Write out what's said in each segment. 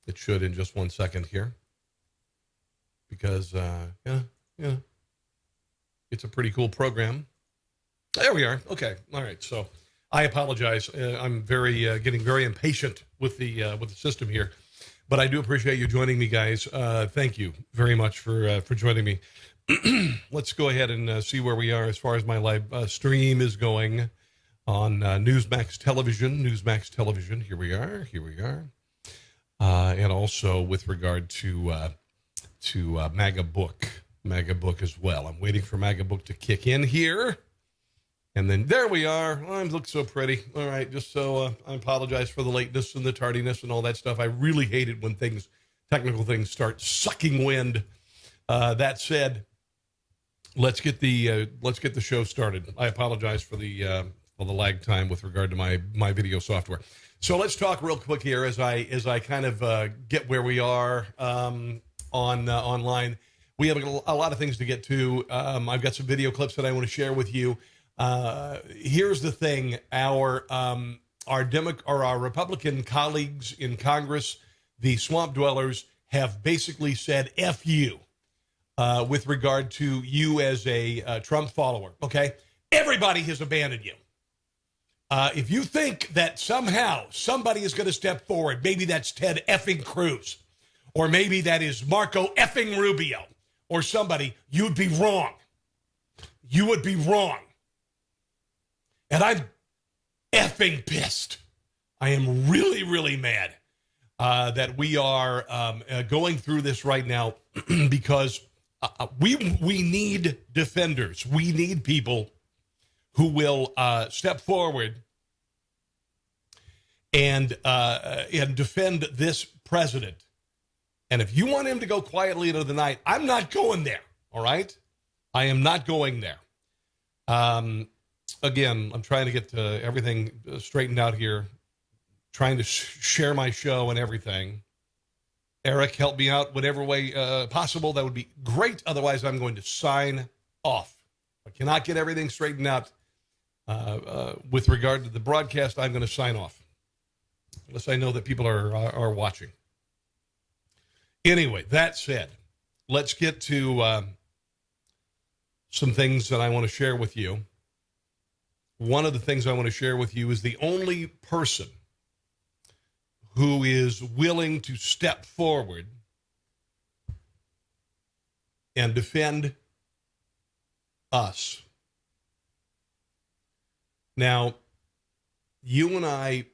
It should in just 1 second here. Because, it's a pretty cool program. There we are. Okay. All right. So I apologize. I'm getting very impatient with the system here. But I do appreciate you joining me, guys. Thank you very much for joining me. Let's go ahead and see where we are as far as my live stream is going on Newsmax Television. Newsmax Television. Here we are. And also with regard to MAGA Book as well. I'm waiting for MAGA Book to kick in here. And then there we are. Oh, I look so pretty. All right, just so I apologize for the lateness and the tardiness and all that stuff. I really hate it when technical things start sucking wind. That said, let's get the show started. I apologize for the lag time with regard to my video software. So let's talk real quick here as I kind of get where we are online. We have a lot of things to get to. I've got some video clips that I want to share with you. Here's the thing: our Republican colleagues in Congress, the swamp dwellers, have basically said "F you" with regard to you as a Trump follower. Okay, everybody has abandoned you. If you think that somehow somebody is going to step forward, maybe that's Ted effing Cruz, or maybe that is Marco effing Rubio, or somebody, you'd be wrong. You would be wrong. And I'm effing pissed. I am really, really mad that we are going through this right now because we need defenders. We need people who will step forward and defend this president. And if you want him to go quietly into the night, I'm not going there, all right? I am not going there. Again, I'm trying to get everything straightened out here, trying to share my show and everything. Eric, help me out whatever way possible. That would be great. Otherwise, I'm going to sign off. I cannot get everything straightened out with regard to the broadcast. I'm going to sign off unless I know that people are watching. Anyway, that said, let's get to some things that I want to share with you. One of the things I want to share with you is the only person who is willing to step forward and defend us. Now, you and I,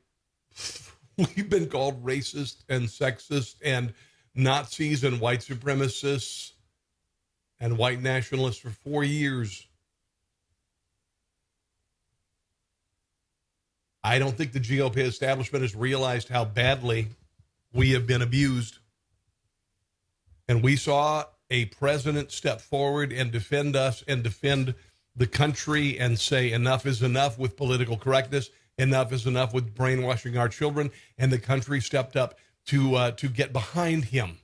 we've been called racist and sexist and Nazis and white supremacists and white nationalists for 4 years. I don't think the GOP establishment has realized how badly we have been abused. And we saw a president step forward and defend us and defend the country and say enough is enough with political correctness, enough is enough with brainwashing our children, and the country stepped up to get behind him.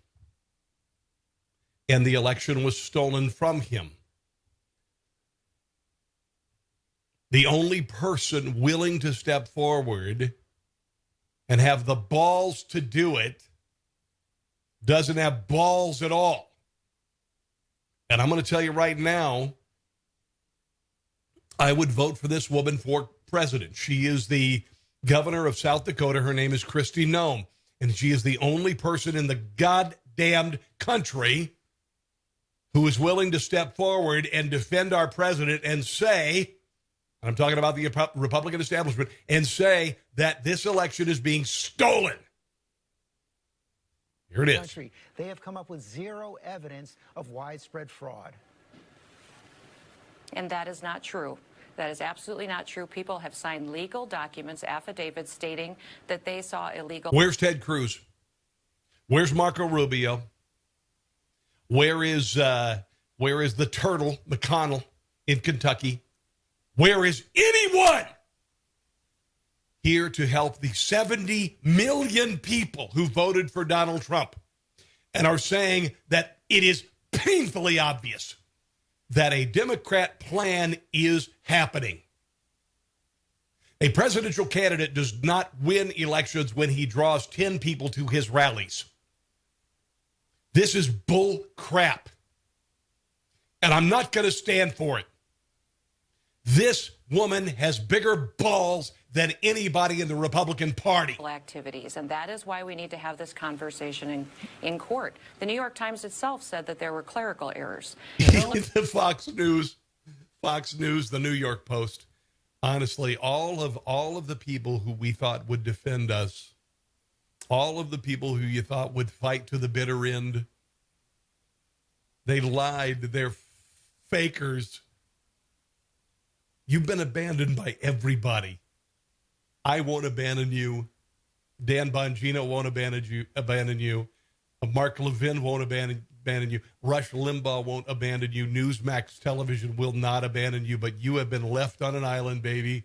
And the election was stolen from him. The only person willing to step forward and have the balls to do it doesn't have balls at all. And I'm going to tell you right now, I would vote for this woman for president. She is the governor of South Dakota. Her name is Kristi Noem. And she is the only person in the goddamned country who is willing to step forward and defend our president and say, I'm talking about the Republican establishment, and say that this election is being stolen. Here it is. They have come up with zero evidence of widespread fraud. And that is not true. That is absolutely not true. People have signed legal documents, affidavits stating that they saw illegal. Where's Ted Cruz? Where's Marco Rubio? Where is the turtle, McConnell, in Kentucky? Where is anyone here to help the 70 million people who voted for Donald Trump and are saying that it is painfully obvious that a Democrat plan is happening? A presidential candidate does not win elections when he draws 10 people to his rallies. This is bull crap. And I'm not going to stand for it. This woman has bigger balls than anybody in the Republican Party. Activities, and that is why we need to have this conversation in court. The New York Times itself said that there were clerical errors. The Fox News, the New York Post. Honestly, all of the people who we thought would defend us, all of the people who you thought would fight to the bitter end, they lied. They're fakers. You've been abandoned by everybody. I won't abandon you. Dan Bongino won't abandon you. Mark Levin won't abandon you. Rush Limbaugh won't abandon you. Newsmax Television will not abandon you, but you have been left on an island, baby.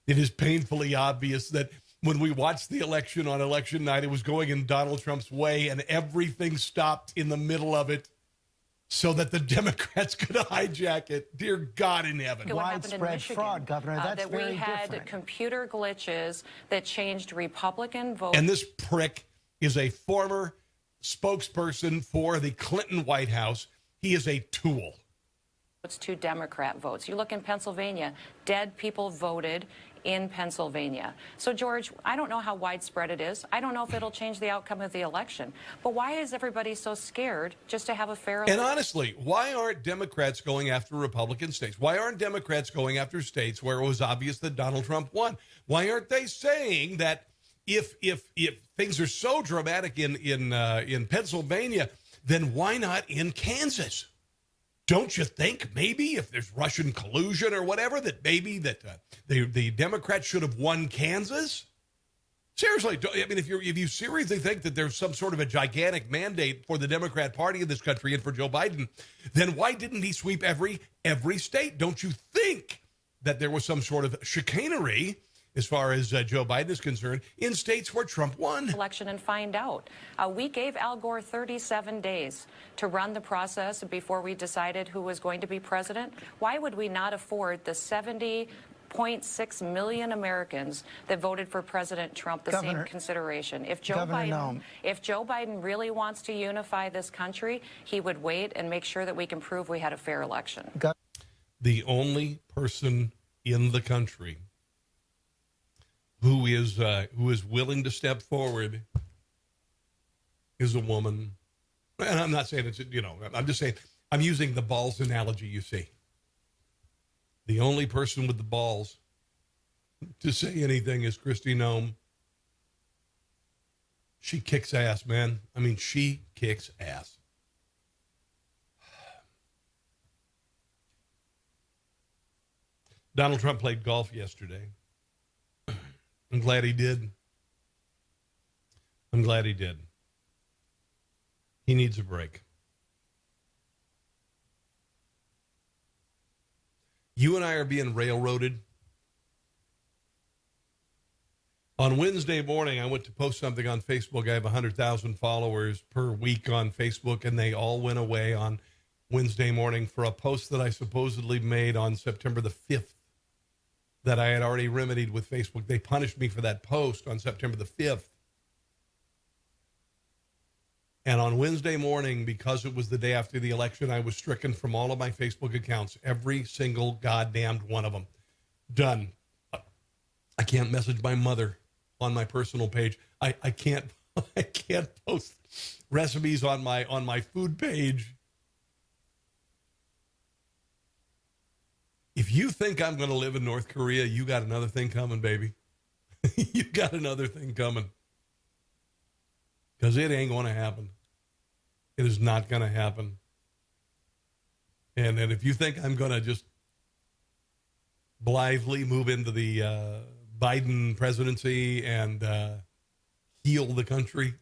It is painfully obvious that when we watched the election on election night, it was going in Donald Trump's way, and everything stopped in the middle of it so that the Democrats could hijack it. Dear God in heaven. Widespread fraud, Governor. That's that very we had different. Computer glitches that changed Republican votes. And this prick is a former spokesperson for the Clinton White House. He is a tool. It's to Democrat votes. You look in Pennsylvania, dead people voted in Pennsylvania. So, George, I don't know how widespread it is. I don't know if it'll change the outcome of the election. But why is everybody so scared just to have a fair election? And honestly, why aren't Democrats going after Republican states? Why aren't Democrats going after states where it was obvious that Donald Trump won? Why aren't they saying that if things are so dramatic in Pennsylvania, then why not in Kansas? Don't you think maybe if there's Russian collusion or whatever, that maybe the Democrats should have won Kansas? Seriously, I mean, if you seriously think that there's some sort of a gigantic mandate for the Democrat Party in this country and for Joe Biden, then why didn't he sweep every state? Don't you think that there was some sort of chicanery as far as Joe Biden is concerned in states where Trump won? Election and find out. We gave Al Gore 37 days to run the process before we decided who was going to be president. Why would we not afford the 70.6 million Americans that voted for President Trump the same consideration? If Joe Biden really wants to unify this country, he would wait and make sure that we can prove we had a fair election. The only person in the country who is willing to step forward is a woman. And I'm not saying it's, I'm just saying, I'm using the balls analogy, you see. The only person with the balls to say anything is Kristi Noem. She kicks ass, man. I mean, she kicks ass. Donald Trump played golf yesterday. I'm glad he did. He needs a break. You and I are being railroaded. On Wednesday morning, I went to post something on Facebook. I have 100,000 followers per week on Facebook, and they all went away on Wednesday morning for a post that I supposedly made on September the 5th. That I had already remedied with Facebook. They punished me for that post on September the 5th. And on Wednesday morning, because it was the day after the election, I was stricken from all of my Facebook accounts. Every single goddamned one of them. Done. I can't message my mother on my personal page. I can't post recipes on my food page. If you think I'm going to live in North Korea, you got another thing coming, baby. You got another thing coming. Because it ain't going to happen. It is not going to happen. And if you think I'm going to just blithely move into the Biden presidency and heal the country,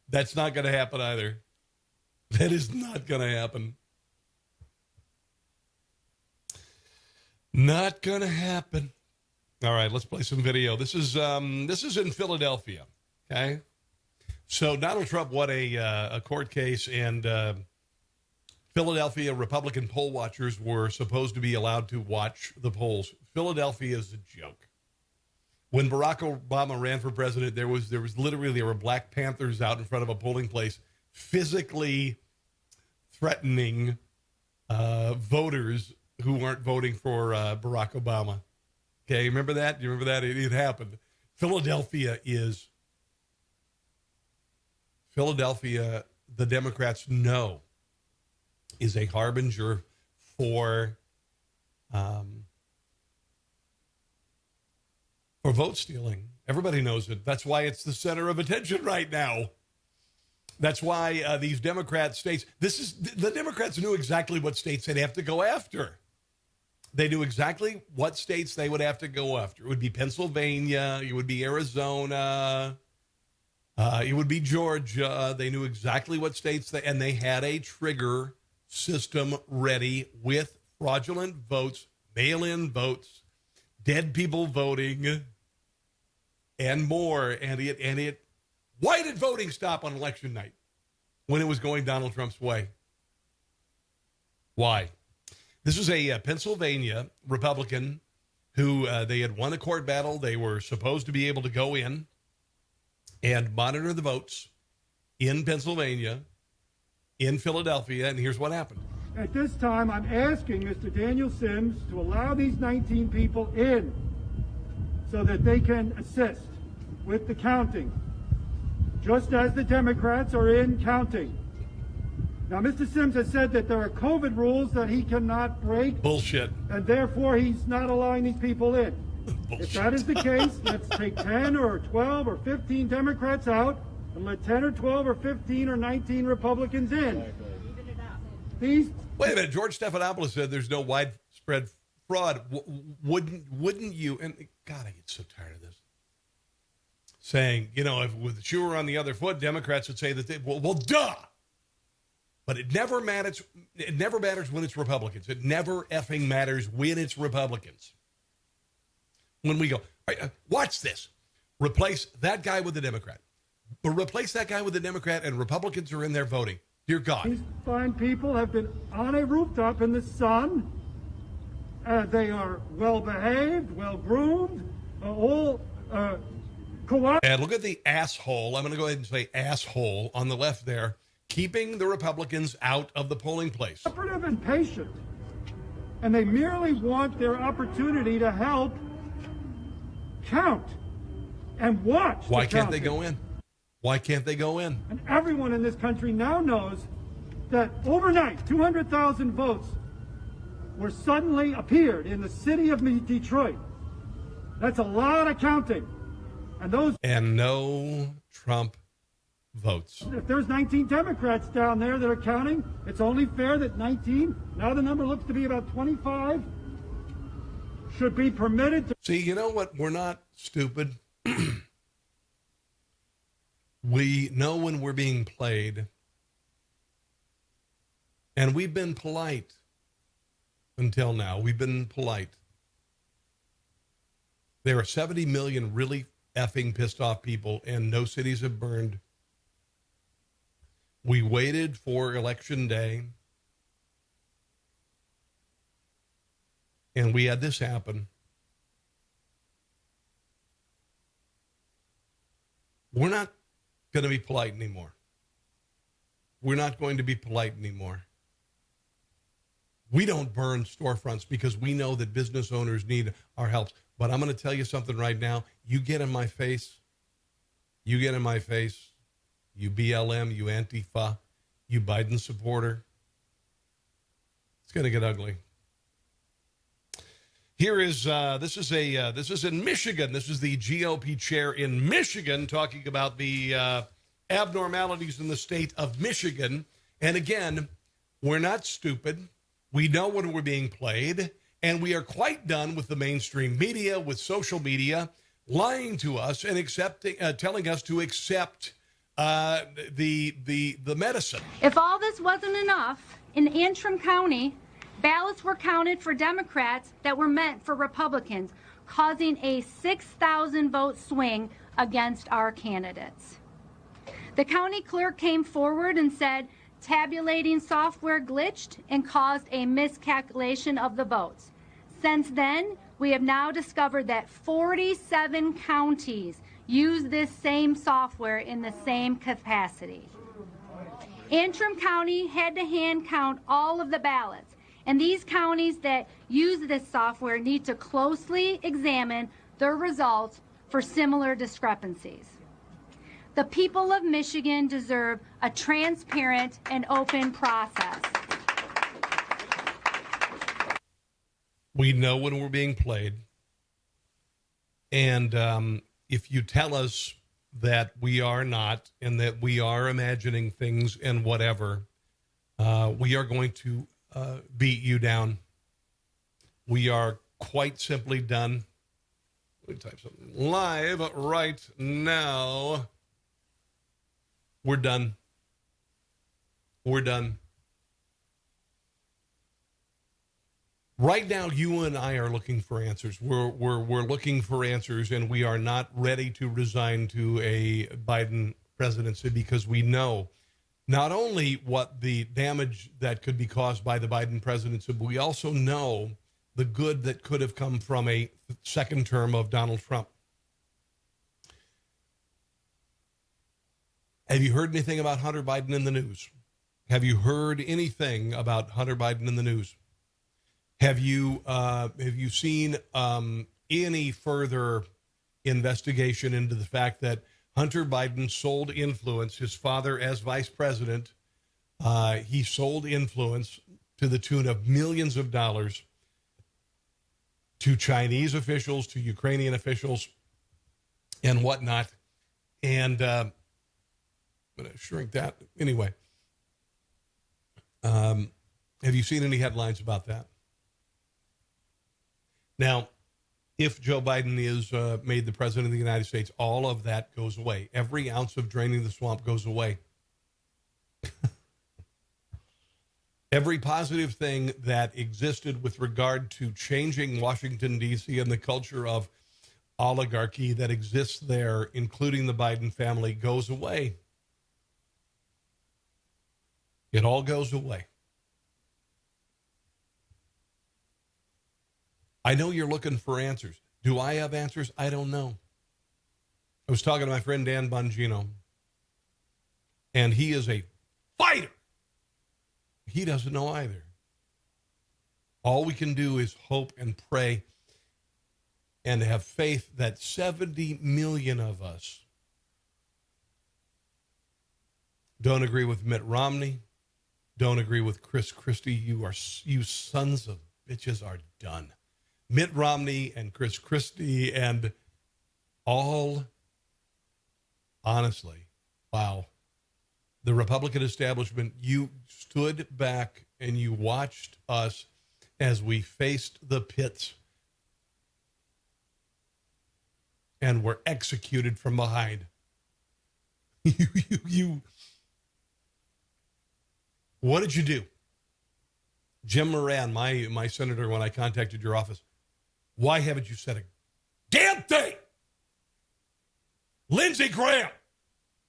that's not going to happen either. That is not going to happen. Not going to happen. All right, let's play some video. This is in Philadelphia, okay? So Donald Trump won a court case, and Philadelphia Republican poll watchers were supposed to be allowed to watch the polls. Philadelphia is a joke. When Barack Obama ran for president, there were Black Panthers out in front of a polling place physically threatening voters who weren't voting for Barack Obama. Okay, remember that? You remember that? It happened. Philadelphia, the Democrats know, is a harbinger for vote stealing. Everybody knows it. That's why it's the center of attention right now. That's why these Democrat states, the Democrats knew exactly what states they'd have to go after. They knew exactly what states they would have to go after. It would be Pennsylvania. It would be Arizona. It would be Georgia. They knew exactly what states and they had a trigger system ready with fraudulent votes, mail-in votes, dead people voting, and more. And why did voting stop on election night when it was going Donald Trump's way? Why? This was a Pennsylvania Republican who they had won a court battle. They were supposed to be able to go in and monitor the votes in Pennsylvania, in Philadelphia, and here's what happened. At this time, I'm asking Mr. Daniel Sims to allow these 19 people in so that they can assist with the counting, just as the Democrats are in counting. Now, Mr. Sims has said that there are COVID rules that he cannot break. Bullshit. And therefore, he's not allowing these people in. If that is the case, let's take 10 or 12 or 15 Democrats out and let 10 or 12 or 15 or 19 Republicans in. These. Wait a minute. George Stephanopoulos said there's no widespread fraud. Wouldn't you? And God, I get so tired of this. Saying, if with the shoe on the other foot, Democrats would say that well, duh. But it never matters. It never matters when it's Republicans. It never effing matters when it's Republicans. When we go, all right, watch this. Replace that guy with a Democrat. But replace that guy with a Democrat and Republicans are in there voting. Dear God. These fine people have been on a rooftop in the sun. They are well-behaved, well-groomed, all cooperative. And look at the asshole. I'm going to go ahead and say asshole on the left there, keeping the Republicans out of the polling place. Cooperative and patient. And they merely want their opportunity to help count and watch. Why can't they go in? Why can't they go in? And everyone in this country now knows that overnight, 200,000 votes were suddenly appeared in the city of Detroit. That's a lot of counting. And no Trump votes. If there's 19 Democrats down there that are counting, it's only fair that 19, now the number looks to be about 25, should be permitted to. See, you know what? We're not stupid. We know when we're being played. And we've been polite until now. We've been polite. There are 70 million really effing pissed off people, and no cities have burned. We waited for Election Day, and we had this happen. We're not going to be polite anymore. We're not going to be polite anymore. We don't burn storefronts because we know that business owners need our help. But I'm going to tell you something right now. You get in my face. You get in my face. You BLM, you Antifa, you Biden supporter. It's going to get ugly. Here is this is in Michigan. This is the GOP chair in Michigan talking about the abnormalities in the state of Michigan. And again, we're not stupid. We know when we're being played, and we are quite done with the mainstream media, with social media, lying to us and telling us to accept the medicine. If all this wasn't enough, in Antrim County, ballots were counted for Democrats that were meant for Republicans, causing a 6,000 vote swing against our candidates. The county clerk came forward and said tabulating software glitched and caused a miscalculation of the votes. Since then, we have now discovered that 47 counties use this same software in the same capacity. Antrim County had to hand count all of the ballots, and these counties that use this software need to closely examine their results for similar discrepancies. The people of Michigan deserve a transparent and open process. We know when we're being played. And if you tell us that we are not and that we are imagining things and whatever, we are going to beat you down. We are quite simply done. Let me type something live right now. We're done. We're done. Right now, you and I are looking for answers. We're looking for answers, and we are not ready to resign to a Biden presidency because we know not only what the damage that could be caused by the Biden presidency, but we also know the good that could have come from a second term of Donald Trump. Have you heard anything about Hunter Biden in the news? Have you heard anything about Hunter Biden in the news? Have you seen any further investigation into the fact that Hunter Biden sold influence, his father as vice president, he sold influence to the tune of millions of dollars to Chinese officials, to Ukrainian officials, and whatnot. And I'm going to shrink that. Anyway, have you seen any headlines about that? Now, if Joe Biden is made the president of the United States, all of that goes away. Every ounce of draining the swamp goes away. Every positive thing that existed with regard to changing Washington, D.C. and the culture of oligarchy that exists there, including the Biden family, goes away. It all goes away. I know you're looking for answers. Do I have answers? I don't know. I was talking to my friend Dan Bongino, and he is a fighter. He doesn't know either. All we can do is hope and pray and have faith that 70 million of us don't agree with Mitt Romney, don't agree with Chris Christie. You sons of bitches are done. Mitt Romney and Chris Christie and all, honestly, wow. The Republican establishment, you stood back and you watched us as we faced the pits and were executed from behind. What did you do? Jim Moran, my senator, when I contacted your office, why haven't you said a damn thing? Lindsey Graham,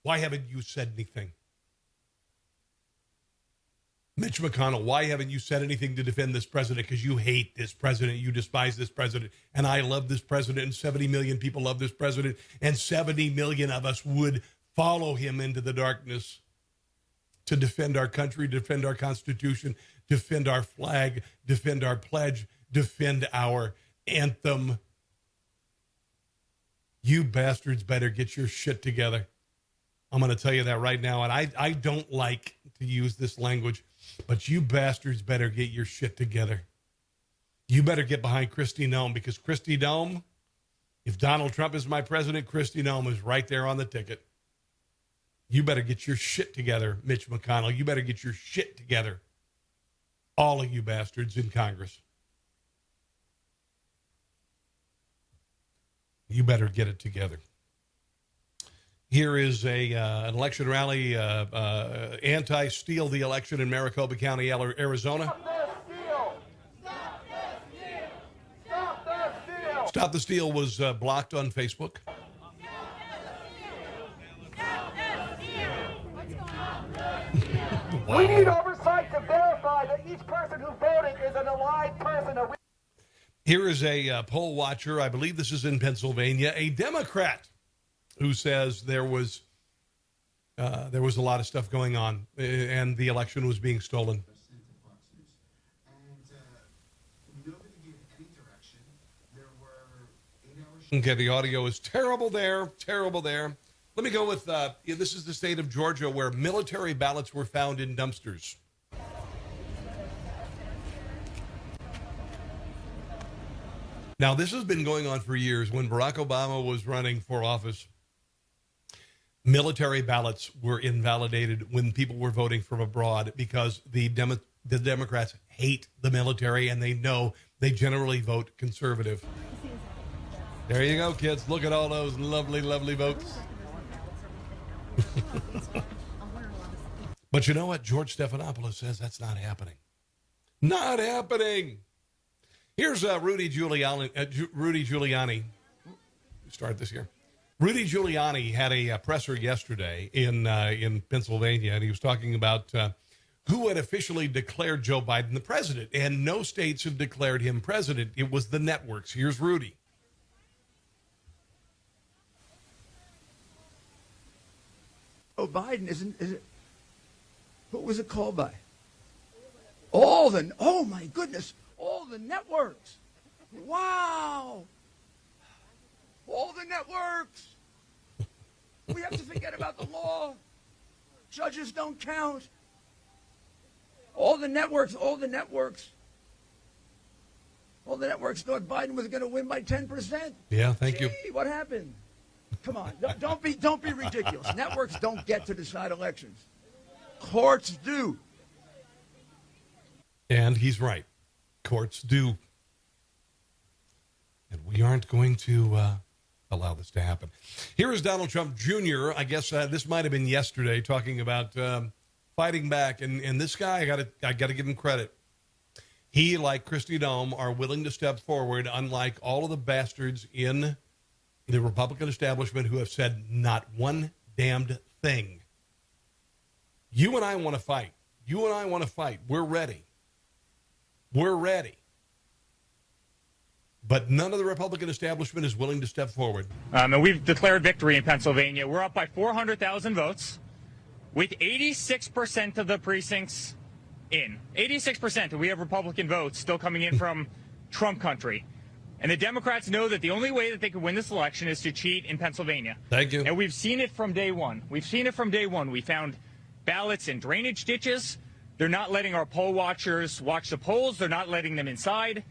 why haven't you said anything? Mitch McConnell, why haven't you said anything to defend this president? Because you hate this president, you despise this president, and I love this president, and 70 million people love this president, and 70 million of us would follow him into the darkness to defend our country, defend our Constitution, defend our flag, defend our pledge, defend our anthem. You bastards better get your shit together. I'm going to tell you that right now, and I don't like to use this language, but you bastards better get your shit together. You better get behind Kristi Noem, because Kristi Noem, if Donald Trump is my president, Kristi Noem is right there on the ticket. You better get your shit together, Mitch McConnell. You better get your shit together. All of you bastards in Congress. You better get it together. Here is an election rally, anti-steal the election in Maricopa County, Arizona. Stop the steal! Stop the steal! Stop the Steal was blocked on Facebook. We need oversight to verify that each person who voted is an alive person. Here is a poll watcher, I believe this is in Pennsylvania, a Democrat, who says there was a lot of stuff going on and the election was being stolen. Okay, the audio is terrible there, terrible there. Let me go with, this is the state of Georgia where military ballots were found in dumpsters. Now, this has been going on for years. When Barack Obama was running for office, military ballots were invalidated when people were voting from abroad because the Democrats hate the military and they know they generally vote conservative. There you go, kids. Look at all those lovely, lovely votes. But you know what? George Stephanopoulos says that's not happening. Not happening. Here's Rudy Giuliani. Start this here. Rudy Giuliani had a presser yesterday in Pennsylvania, and he was talking about who had officially declared Joe Biden the president. And no states have declared him president. It was the networks. Here's Rudy. Oh, Biden is it? What was it called by? Oh my goodness, all the networks. Wow. All the networks. We have to forget about the law. Judges don't count. All the networks thought Biden was going to win by 10%. Yeah, thank you. What happened? Come on, don't be ridiculous. Networks don't get to decide elections. Courts do. And he's right. Courts do. And we aren't going to allow this to happen. Here is Donald Trump Jr. I guess this might have been yesterday, talking about fighting back. And this guy, I got to give him credit. He, like Kristi Noem, are willing to step forward, unlike all of the bastards in the Republican establishment who have said not one damned thing. You and I want to fight. You and I want to fight. We're ready. We're ready. But none of the Republican establishment is willing to step forward. And we've declared victory in Pennsylvania. We're up by 400,000 votes, with 86% of the precincts in. 86%. We have Republican votes still coming in from Trump country. And the Democrats know that the only way that they can win this election is to cheat in Pennsylvania. Thank you. And we've seen it from day one. We found ballots in drainage ditches. They're not letting our poll watchers watch the polls. They're not letting them inside.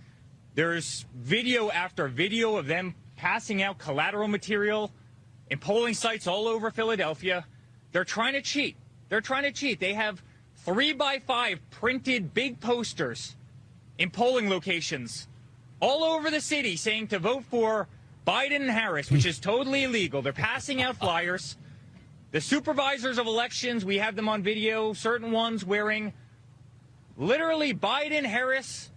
There's video after video of them passing out collateral material in polling sites all over Philadelphia. They're trying to cheat. They have 3x5 printed big posters in polling locations all over the city saying to vote for Biden and Harris, which is totally illegal. They're passing out flyers. The supervisors of elections, we have them on video, certain ones wearing literally Biden-Harris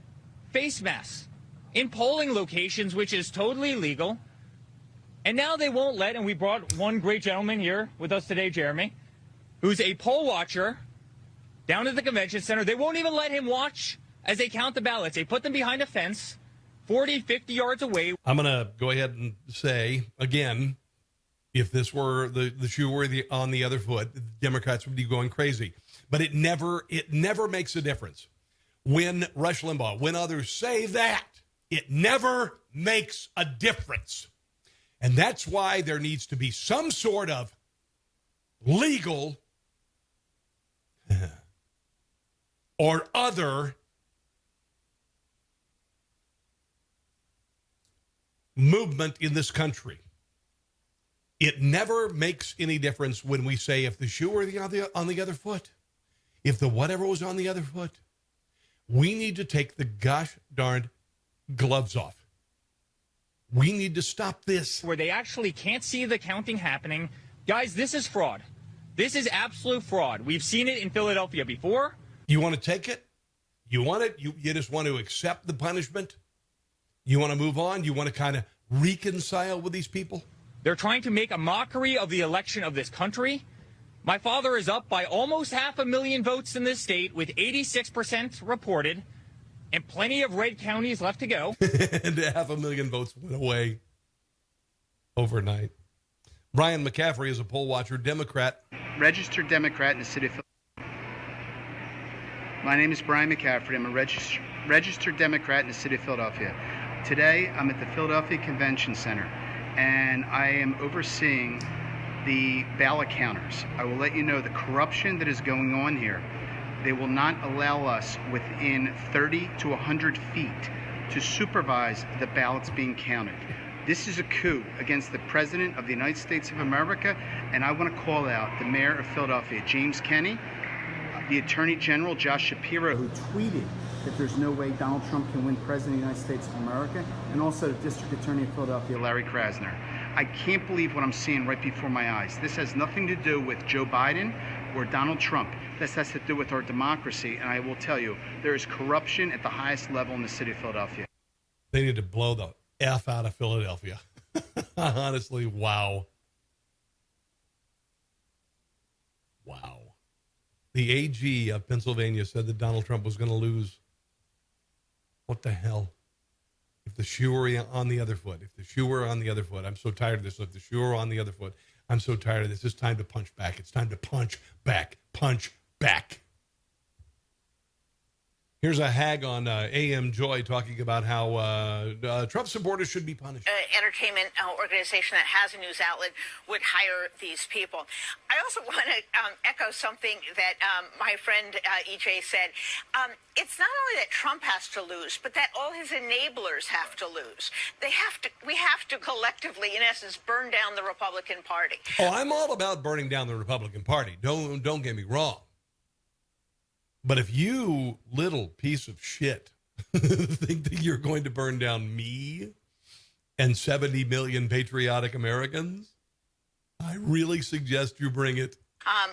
face masks in polling locations, which is totally illegal. And now they won't let, and we brought one great gentleman here with us today, Jeremy, who's a poll watcher down at the convention center. They won't even let him watch as they count the ballots. They put them behind a fence 40, 50 yards away. I'm going to go ahead and say, again, if this were the shoe were on the other foot, the Democrats would be going crazy. But it never makes a difference. When Rush Limbaugh, when others say that, it never makes a difference. And that's why there needs to be some sort of legal or other movement in this country. It never makes any difference when we say if the shoe were on the other foot, if the whatever was on the other foot, we need to take the gosh darned gloves off. We need to stop this. Where they actually can't see the counting happening. Guys, this is fraud. This is absolute fraud. We've seen it in Philadelphia before. You want to take it? You want it? You just want to accept the punishment? You want to move on? You want to kind of reconcile with these people? They're trying to make a mockery of the election of this country. My father is up by almost 500,000 votes in this state with 86% reported. and plenty of red counties left to go. And 500,000 votes went away overnight. Brian McCaffrey is a poll watcher, Democrat. Registered Democrat in the city of Philadelphia. My name is Brian McCaffrey. I'm a registered Democrat in the city of Philadelphia. Today, I'm at the Philadelphia Convention Center, and I am overseeing the ballot counters. I will let you know the corruption that is going on here. They will not allow us within 30 to 100 feet to supervise the ballots being counted. This is a coup against the President of the United States of America, and I want to call out the Mayor of Philadelphia, James Kenney, the Attorney General, Josh Shapiro, who tweeted that there's no way Donald Trump can win President of the United States of America, and also the District Attorney of Philadelphia, Larry Krasner. I can't believe what I'm seeing right before my eyes. This has nothing to do with Joe Biden or Donald Trump. This has to do with our democracy, and I will tell you, there is corruption at the highest level in the city of Philadelphia. They need to blow the F out of Philadelphia. Honestly, wow. Wow. The AG of Pennsylvania said that Donald Trump was going to lose. What the hell? If the shoe were on the other foot, if the shoe were on the other foot, I'm so tired of this. If the shoe were on the other foot, I'm so tired of this. It's time to punch back. It's time to punch back. Punch back. Here's a hag on AM Joy talking about how Trump supporters should be punished. Entertainment organization that has a news outlet would hire these people. I also want to echo something that my friend EJ said. It's not only that Trump has to lose, but that all his enablers have to lose. We have to collectively, in essence, burn down the Republican Party. Oh, I'm all about burning down the Republican Party. Don't get me wrong. But if you little piece of shit think that you're going to burn down me and 70 million patriotic Americans, I really suggest you bring it.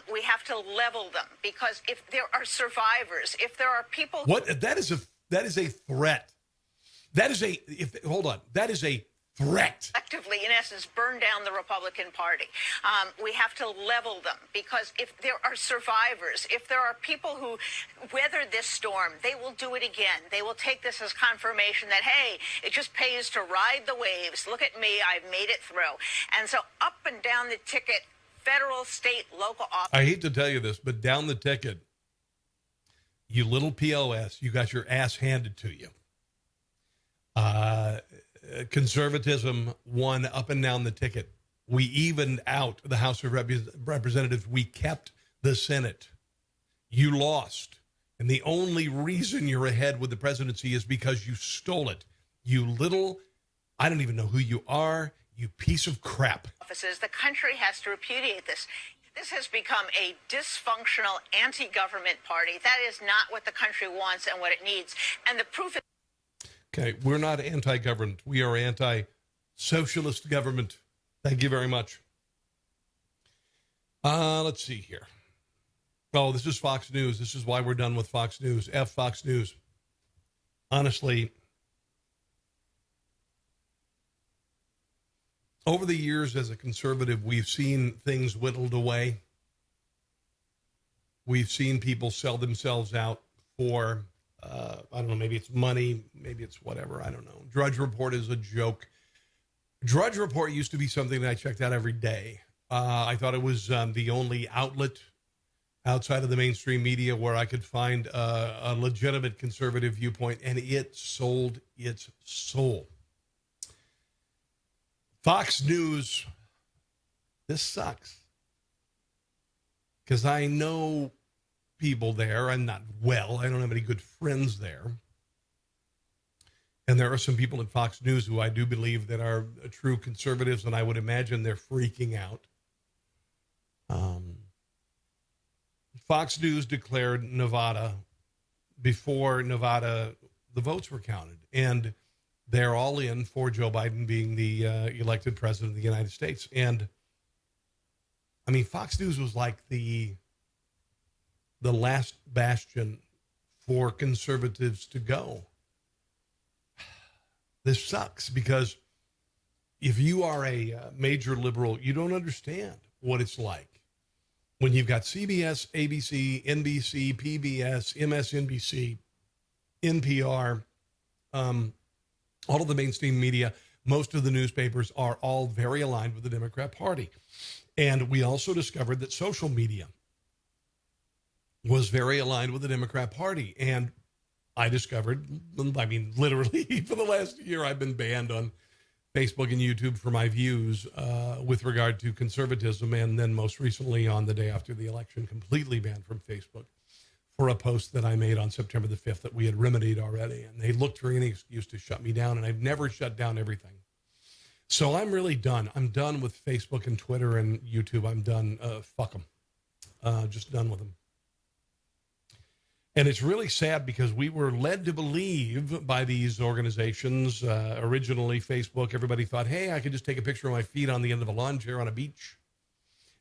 We have to level them, because if there are survivors, if there are people... That is a threat. That is a threat. Collectively, in essence, burn down the Republican Party. We have to level them, because if there are survivors, if there are people who weathered this storm, they will do it again. They will take this as confirmation that, hey, it just pays to ride the waves. Look at me, I've made it through. And so up and down the ticket, federal, state, local office. I hate to tell you this, but down the ticket, you little POS, you got your ass handed to you. Conservatism won up and down the ticket. We evened out the House of Representatives. We kept the Senate. You lost. And the only reason you're ahead with the presidency is because you stole it. You little, I don't even know who you are, you piece of crap. Offices. The country has to repudiate this. This has become a dysfunctional anti-government party. That is not what the country wants and what it needs. And the proof is... Okay, we're not anti-government. We are anti-socialist government. Thank you very much. Let's see here. Oh, this is Fox News. This is why we're done with Fox News. F Fox News. Honestly, over the years as a conservative, we've seen things whittled away. We've seen people sell themselves out for... I don't know, maybe it's money, maybe it's whatever, I don't know. Drudge Report is a joke. Drudge Report used to be something that I checked out every day. I thought it was the only outlet outside of the mainstream media where I could find a legitimate conservative viewpoint, and it sold its soul. Fox News, this sucks. Because I know people there. I'm not well. I don't have any good friends there. And there are some people at Fox News who I do believe that are true conservatives, and I would imagine they're freaking out. Fox News declared Nevada before Nevada, the votes were counted. And they're all in for Joe Biden being the elected president of the United States. And, I mean, Fox News was like the last bastion for conservatives to go. This sucks because if you are a major liberal, you don't understand what it's like when you've got CBS, ABC, NBC, PBS, MSNBC, NPR, all of the mainstream media, most of the newspapers are all very aligned with the Democrat Party. And we also discovered that social media was very aligned with the Democrat Party. And I discovered, I mean, literally for the last year, I've been banned on Facebook and YouTube for my views with regard to conservatism. And then most recently on the day after the election, completely banned from Facebook for a post that I made on September the 5th that we had remedied already. And they looked for any excuse to shut me down. And I've never shut down everything. So I'm really done. I'm done with Facebook and Twitter and YouTube. I'm done. Fuck them. Just done with them. And it's really sad because we were led to believe by these organizations, originally Facebook, everybody thought, hey, I could just take a picture of my feet on the end of a lawn chair on a beach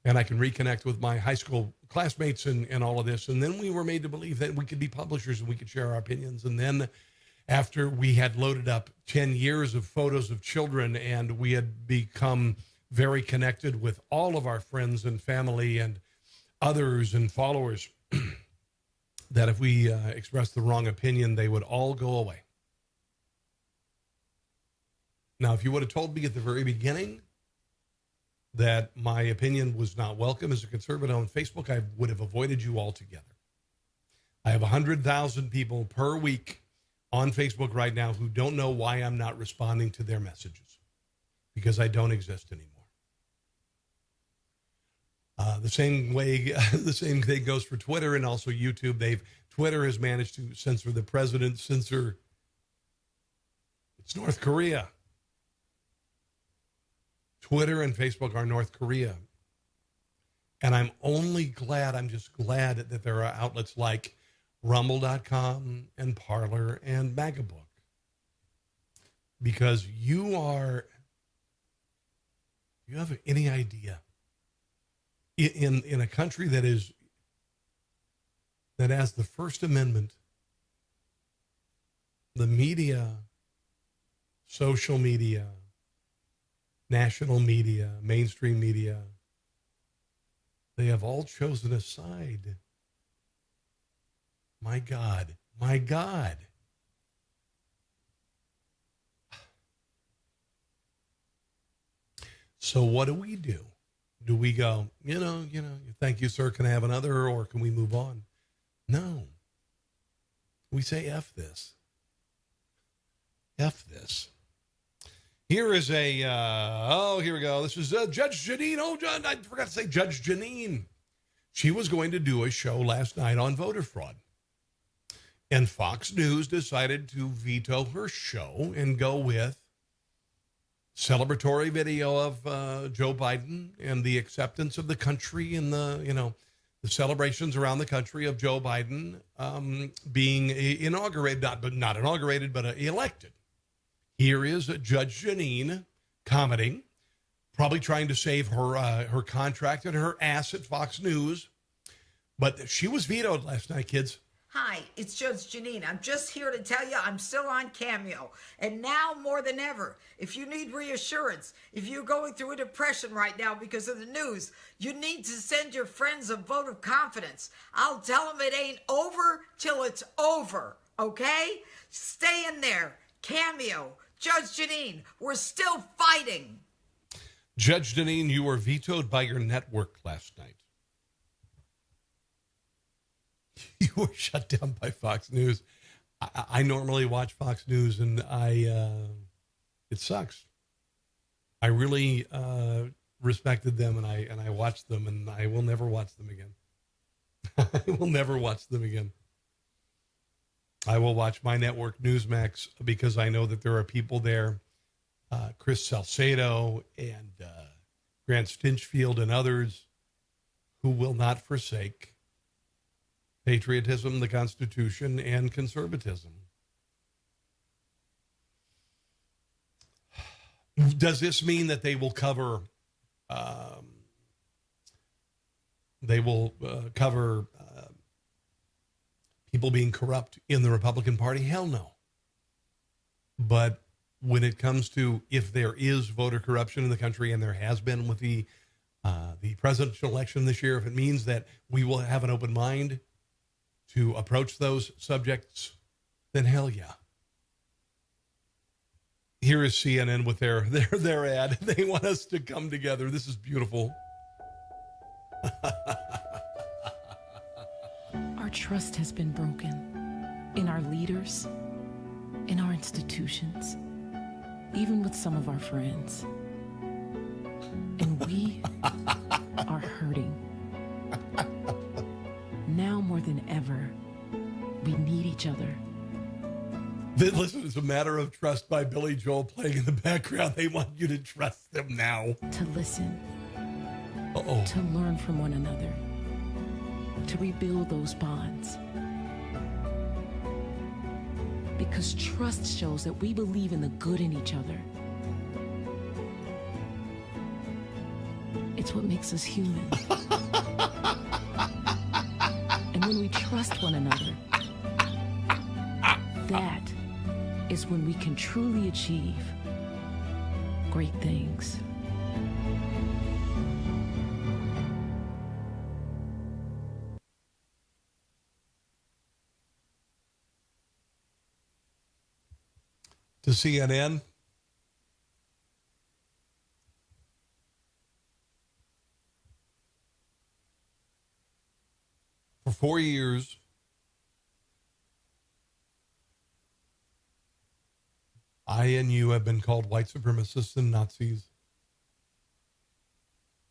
and I can reconnect with my high school classmates and all of this. And then we were made to believe that we could be publishers and we could share our opinions. And then after we had loaded up 10 years of photos of children and we had become very connected with all of our friends and family and others and followers, that if we expressed the wrong opinion, they would all go away. Now, if you would have told me at the very beginning that my opinion was not welcome as a conservative on Facebook, I would have avoided you altogether. I have 100,000 people per week on Facebook right now who don't know why I'm not responding to their messages because I don't exist anymore. The same thing goes for Twitter and also YouTube. Twitter has managed to censor the president, it's North Korea. Twitter and Facebook are North Korea. And I'm just glad that there are outlets like Rumble.com and Parler and Magabook. Because you have any idea in a country that has the First Amendment, the media, social media, national media, mainstream media, they have all chosen a side. My God. So what do? Do we go, thank you, sir, can I have another, or can we move on? No. We say F this. F this. Here is here we go. This is Judge Janine. Oh, John, I forgot to say Judge Janine. She was going to do a show last night on voter fraud. And Fox News decided to veto her show and go with celebratory video of Joe Biden and the acceptance of the country and the celebrations around the country of Joe Biden being inaugurated, not inaugurated, but elected. Here is Judge Janine commenting, probably trying to save her contract and her ass at Fox News. But she was vetoed last night, kids. Hi, it's Judge Janine. I'm just here to tell you I'm still on Cameo. And now more than ever, if you need reassurance, if you're going through a depression right now because of the news, you need to send your friends a vote of confidence. I'll tell them it ain't over till it's over, okay? Stay in there. Cameo. Judge Janine, we're still fighting. Judge Janine, you were vetoed by your network last night. You were shut down by Fox News. I normally watch Fox News, and it sucks. I really respected them, and I watched them, and I will never watch them again. I will never watch them again. I will watch my network, Newsmax, because I know that there are people there, Chris Salcedo and Grant Stinchfield and others, who will not forsake patriotism, the Constitution, and conservatism. Does this mean that they will cover people being corrupt in the Republican Party? Hell no. But when it comes to if there is voter corruption in the country, and there has been with the presidential election this year, if it means that we will have an open mind to approach those subjects then hell yeah. Here is CNN with their ad. They want us to come together. This is beautiful. Our trust has been broken in our leaders, in our institutions, even with some of our friends. And we are hurting. Now more than ever, we need each other. Listen, it's a matter of trust by Billy Joel playing in the background. They want you to trust them now. To listen. Uh-oh. To learn from one another. To rebuild those bonds. Because trust shows that we believe in the good in each other. It's what makes us human. And when we trust one another, that is when we can truly achieve great things. To CNN, for 4 years, I and you have been called white supremacists and Nazis.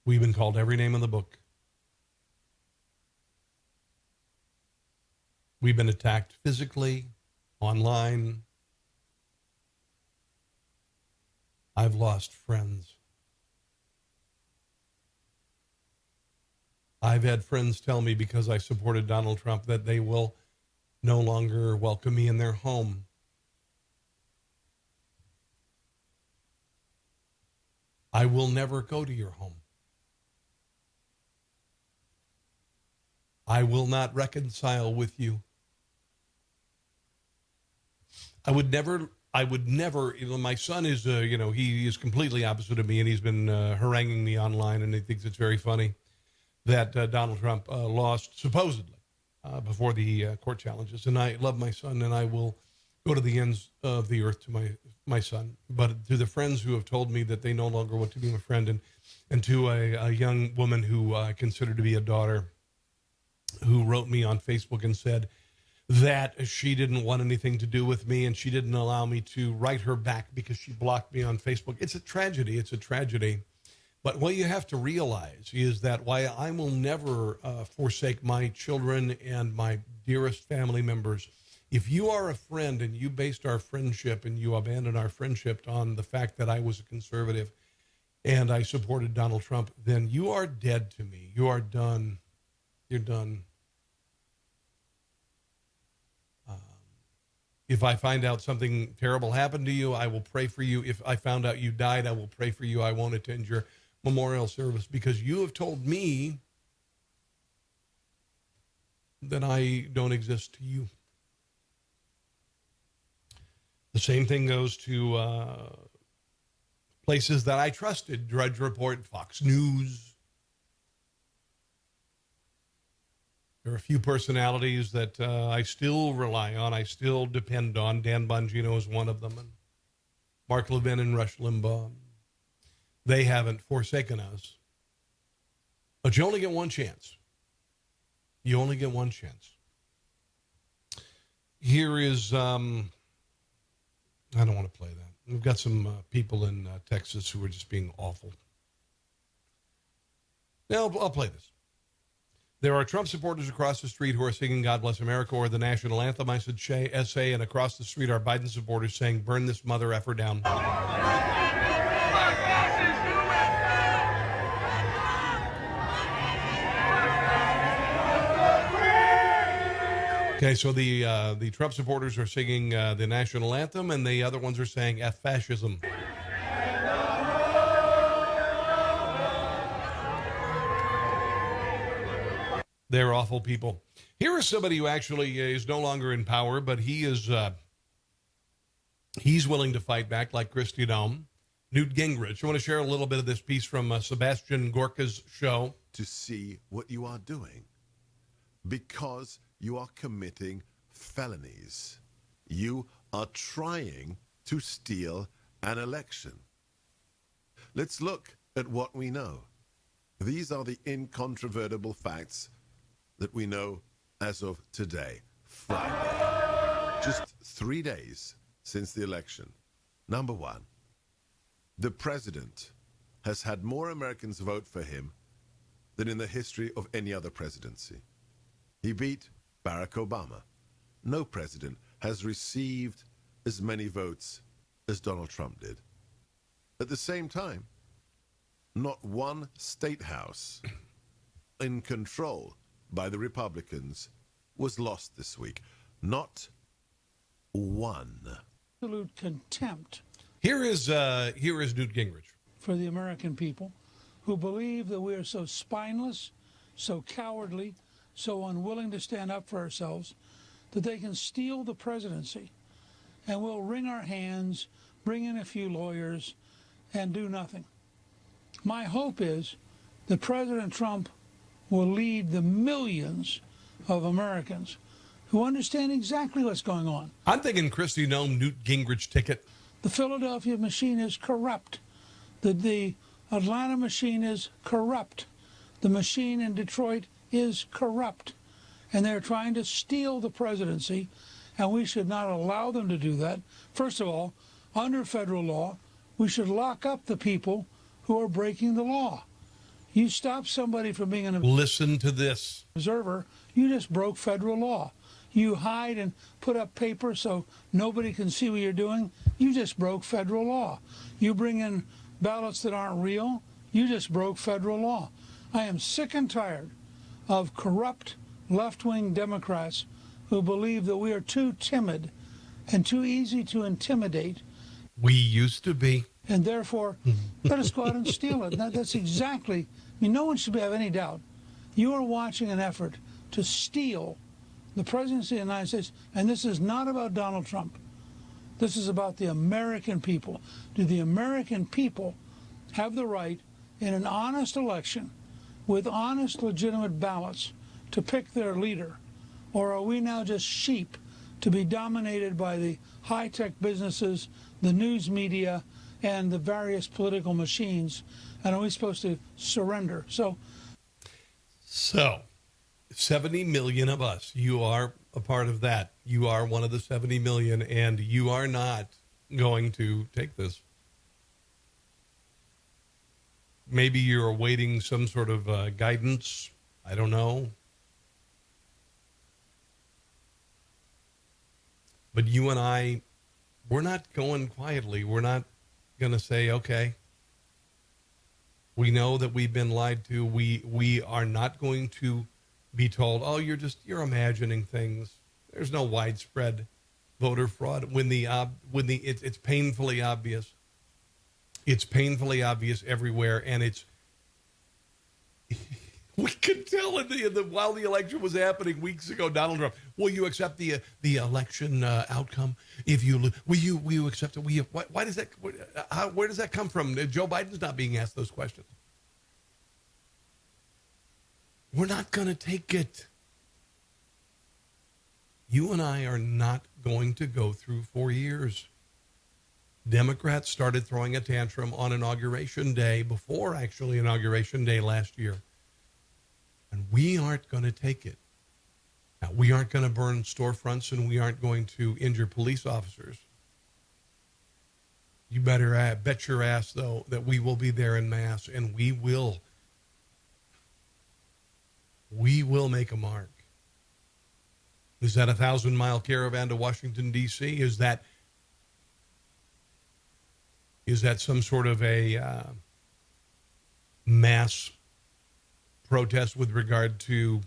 We've been called every name in the book. We've been attacked physically, online. I've lost friends. I've had friends tell me because I supported Donald Trump that they will no longer welcome me in their home. I will never go to your home. I will not reconcile with you. I would never, my son is, he is completely opposite of me, and he's been haranguing me online, and he thinks it's very funny that Donald Trump lost, supposedly, before the court challenges. And I love my son, and I will go to the ends of the earth to my son. But to the friends who have told me that they no longer want to be my friend, and to a young woman who I consider to be a daughter, who wrote me on Facebook and said that she didn't want anything to do with me, and she didn't allow me to write her back because she blocked me on Facebook. It's a tragedy. It's a tragedy. But what you have to realize is that while I will never forsake my children and my dearest family members, if you are a friend and you based our friendship and you abandoned our friendship on the fact that I was a conservative and I supported Donald Trump, then you are dead to me. You are done. You're done. If I find out something terrible happened to you, I will pray for you. If I found out you died, I will pray for you. I won't attend your memorial service because you have told me that I don't exist to you. The same thing goes to places that I trusted, Drudge Report, Fox News. There are a few personalities that I still rely on, I still depend on. Dan Bongino is one of them, and Mark Levin and Rush Limbaugh. They haven't forsaken us. But you only get one chance. You only get one chance. Here is, I don't want to play that. We've got some people in Texas who are just being awful. Now, I'll play this. There are Trump supporters across the street who are singing God Bless America or the national anthem, I should say, and across the street are Biden supporters saying, burn this mother effer down. Okay, so the Trump supporters are singing the national anthem, and the other ones are saying F fascism. They're awful people. Here is somebody who actually is no longer in power, but he is he's willing to fight back, like Kristi Noem. Newt Gingrich. I want to share a little bit of this piece from Sebastian Gorka's show. To see what you are doing, because you are committing felonies. You are trying to steal an election. Let's look at what we know. These are the incontrovertible facts that we know as of today, Friday. Just 3 days since the election. Number one, the president has had more Americans vote for him than in the history of any other presidency. He beat Barack Obama. No president has received as many votes as Donald Trump did. At the same time, not one state house in control by the Republicans was lost this week. Not one. Absolute contempt. Here is Newt Gingrich. For the American people who believe that we are so spineless, so cowardly, so unwilling to stand up for ourselves, that they can steal the presidency and we'll wring our hands, bring in a few lawyers, and do nothing. My hope is that President Trump will lead the millions of Americans who understand exactly what's going on. I'm thinking Kristi Noem Newt Gingrich ticket. The Philadelphia machine is corrupt. The Atlanta machine is corrupt. The machine in Detroit is corrupt. And they're trying to steal the presidency, and we should not allow them to do that. First of all, under federal law, we should lock up the people who are breaking the law. You stop somebody from being an Listen to this. observer, you just broke federal law. You hide and put up paper so nobody can see what you're doing, you just broke federal law. You bring in ballots that aren't real, you just broke federal law. I am sick and tired of corrupt left-wing Democrats who believe that we are too timid and too easy to intimidate. We used to be. And therefore, let us go out and steal it. That's exactly, I mean, no one should have any doubt. You are watching an effort to steal the presidency of the United States, and this is not about Donald Trump. This is about the American people. Do the American people have the right in an honest election with honest, legitimate ballots to pick their leader? Or are we now just sheep to be dominated by the high-tech businesses, the news media, and the various political machines? And are we supposed to surrender? So 70 million of us, you are a part of that. You are one of the 70 million, and you are not going to take this. Maybe you're awaiting some sort of guidance. I don't know. But you and I, we're not going quietly. We're not going to say, okay, we know that we've been lied to. We are not going to be told, oh, you're imagining things. There's no widespread voter fraud when it's painfully obvious. It's painfully obvious everywhere, and we could tell while the election was happening weeks ago. Donald Trump, will you accept the election outcome? If you will you accept it? Why does that? Where does that come from? Joe Biden's not being asked those questions. We're not going to take it. You and I are not going to go through 4 years. Democrats started throwing a tantrum on Inauguration Day, before actually Inauguration Day last year. And we aren't going to take it. Now, we aren't going to burn storefronts, and we aren't going to injure police officers. You better bet your ass, though, that we will be there en masse, and we will make a mark. Is that a 1,000-mile caravan to Washington, D.C.? Is that some sort of a mass protest with regard to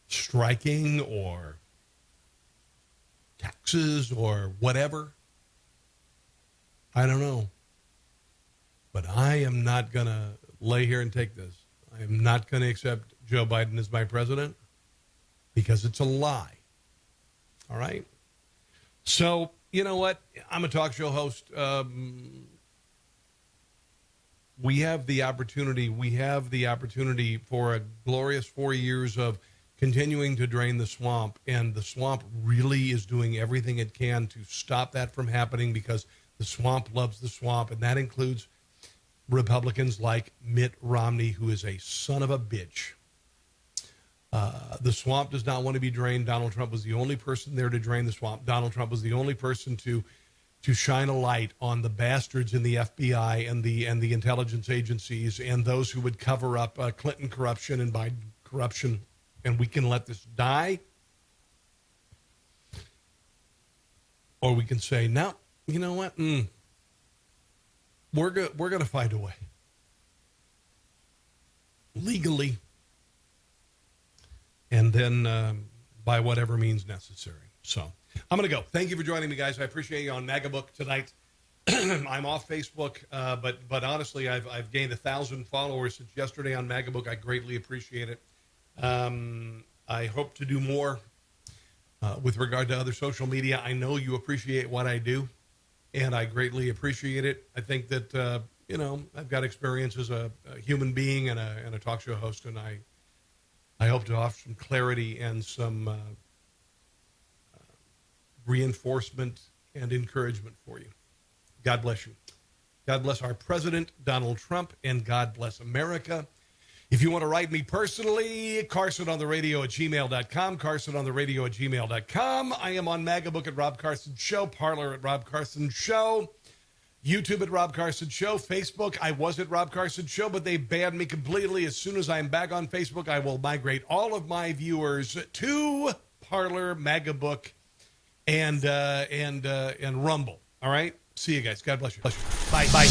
striking or taxes or whatever? I don't know. But I am not going to lay here and take this. I am not going to accept Joe Biden as my president because it's a lie. All right? So, you know what? I'm a talk show host. We have the opportunity for a glorious 4 years of continuing to drain the swamp, and the swamp really is doing everything it can to stop that from happening, because the swamp loves the swamp, and that includes Republicans like Mitt Romney, who is a son of a bitch. The swamp does not want to be drained. Donald Trump was the only person there to drain the swamp. Donald Trump was the only person to shine a light on the bastards in the FBI and the intelligence agencies and those who would cover up Clinton corruption and Biden corruption. And we can let this die, or we can say, no, you know what? We're going to find a way legally, and then by whatever means necessary. So I'm going to go. Thank you for joining me, guys. I appreciate you on MAGABook tonight. I'm off Facebook, but honestly, I've gained 1,000 followers since yesterday on MAGABook. I greatly appreciate it. I hope to do more with regard to other social media. I know you appreciate what I do, and I greatly appreciate it. I think that, I've got experience as a human being and a talk show host, and I hope to offer some clarity and some reinforcement and encouragement for you. God bless you. God bless our president, Donald Trump, and God bless America. If you want to write me personally, carsonontheradio@gmail.com, carsonontheradio@gmail.com. I am on MAGABook at Rob Carson Show, Parler at Rob Carson Show, YouTube at Rob Carson Show, Facebook. I was at Rob Carson Show, but they banned me completely. As soon as I'm back on Facebook, I will migrate all of my viewers to Parler, MAGABook, and Rumble. All right? See you guys. God bless you. Bye. Bye.